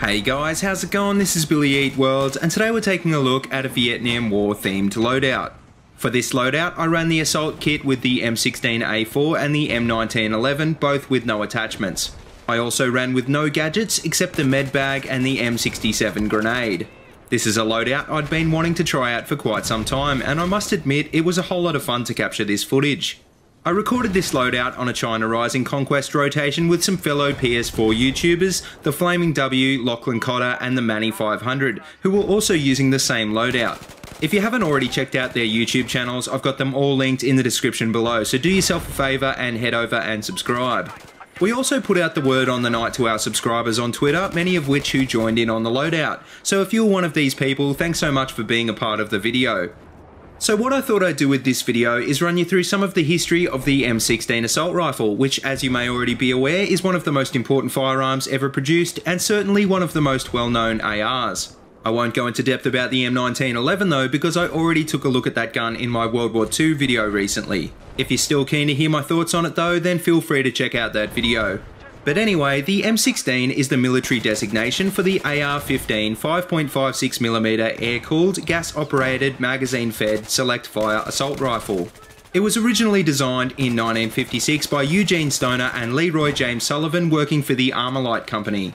Hey guys, how's it going? This is BattlefieldPortal, and today we're taking a look at a Vietnam War themed loadout. For this loadout, I ran the assault kit with the M16A4 and the M1911, both with no attachments. I also ran with no gadgets except the med bag and the M67 grenade. This is a loadout I'd been wanting to try out for quite some time, and I must admit it was a whole lot of fun to capture this footage. I recorded this loadout on a China Rising Conquest rotation with some fellow PS4 YouTubers, TheFlamingW, Lachlan Cotter and TheManny500, who were also using the same loadout. If you haven't already checked out their YouTube channels, I've got them all linked in the description below, so do yourself a favour and head over and subscribe. We also put out the word on the night to our subscribers on Twitter, many of which who joined in on the loadout. So if you're one of these people, thanks so much for being a part of the video. So what I thought I'd do with this video is run you through some of the history of the M16 assault rifle, which, as you may already be aware, is one of the most important firearms ever produced and certainly one of the most well-known ARs. I won't go into depth about the M1911 though, because I already took a look at that gun in my World War II video recently. If you're still keen to hear my thoughts on it though, then feel free to check out that video. But anyway, the M16 is the military designation for the AR-15 5.56mm air-cooled, gas-operated, magazine-fed, select-fire assault rifle. It was originally designed in 1956 by Eugene Stoner and Leroy James Sullivan working for the Armalite Company.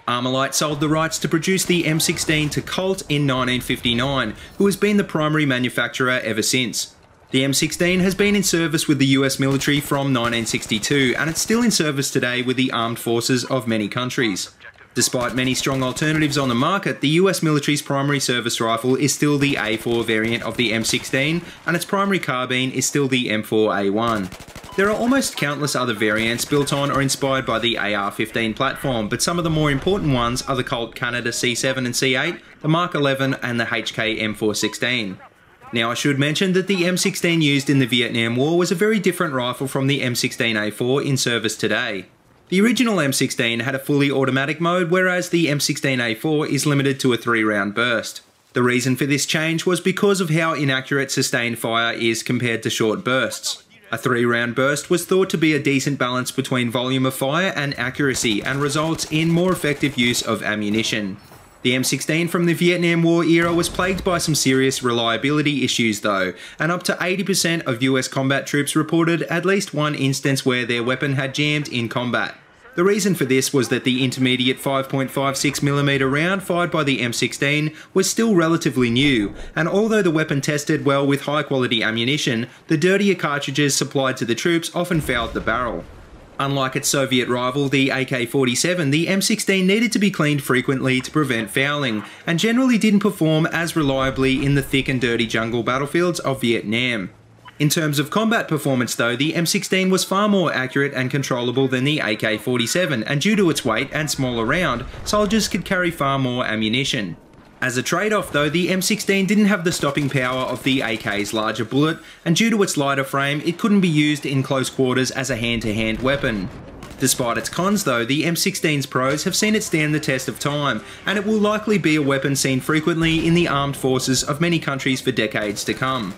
Armalite sold the rights to produce the M16 to Colt in 1959, who has been the primary manufacturer ever since. The M16 has been in service with the US military from 1962, and it's still in service today with the armed forces of many countries. Despite many strong alternatives on the market, the US military's primary service rifle is still the A4 variant of the M16, and its primary carbine is still the M4A1. There are almost countless other variants built on or inspired by the AR-15 platform, but some of the more important ones are the Colt Canada C7 and C8, the Mark 11 and the HK M416. Now I should mention that the M16 used in the Vietnam War was a very different rifle from the M16A4 in service today. The original M16 had a fully automatic mode, whereas the M16A4 is limited to a 3-round burst. The reason for this change was because of how inaccurate sustained fire is compared to short bursts. A 3-round burst was thought to be a decent balance between volume of fire and accuracy, and results in more effective use of ammunition. The M16 from the Vietnam War era was plagued by some serious reliability issues though, and up to 80% of US combat troops reported at least one instance where their weapon had jammed in combat. The reason for this was that the intermediate 5.56mm round fired by the M16 was still relatively new, and although the weapon tested well with high quality ammunition, the dirtier cartridges supplied to the troops often fouled the barrel. Unlike its Soviet rival, the AK-47, the M16 needed to be cleaned frequently to prevent fouling, and generally didn't perform as reliably in the thick and dirty jungle battlefields of Vietnam. In terms of combat performance though, the M16 was far more accurate and controllable than the AK-47, and due to its weight and smaller round, soldiers could carry far more ammunition. As a trade-off though, the M16 didn't have the stopping power of the AK's larger bullet, and due to its lighter frame, it couldn't be used in close quarters as a hand-to-hand weapon. Despite its cons though, the M16's pros have seen it stand the test of time, and it will likely be a weapon seen frequently in the armed forces of many countries for decades to come.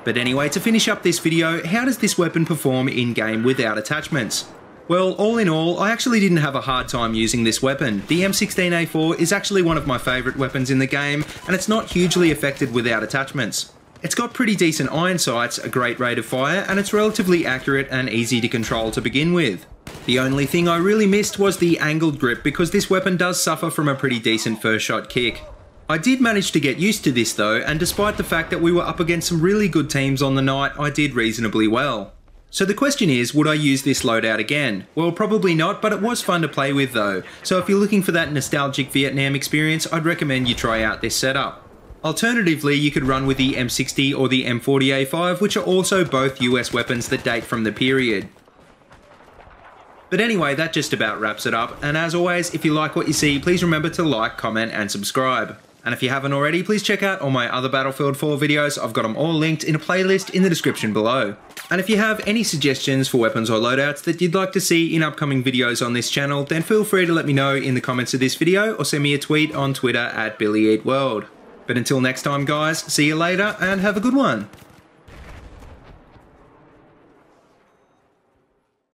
But anyway, to finish up this video, how does this weapon perform in-game without attachments? Well, all in all, I actually didn't have a hard time using this weapon. The M16A4 is actually one of my favourite weapons in the game, and it's not hugely affected without attachments. It's got pretty decent iron sights, a great rate of fire, and it's relatively accurate and easy to control to begin with. The only thing I really missed was the angled grip, because this weapon does suffer from a pretty decent first shot kick. I did manage to get used to this though, and despite the fact that we were up against some really good teams on the night, I did reasonably well. So the question is, would I use this loadout again? Well, probably not, but it was fun to play with though. So if you're looking for that nostalgic Vietnam experience, I'd recommend you try out this setup. Alternatively, you could run with the M60 or the M40A5, which are also both US weapons that date from the period. But anyway, that just about wraps it up, and as always, if you like what you see, please remember to like, comment and subscribe. And if you haven't already, please check out all my other Battlefield 4 videos. I've got them all linked in a playlist in the description below. And if you have any suggestions for weapons or loadouts that you'd like to see in upcoming videos on this channel, then feel free to let me know in the comments of this video or send me a tweet on Twitter at BattlefieldPortal. But until next time guys, see you later and have a good one.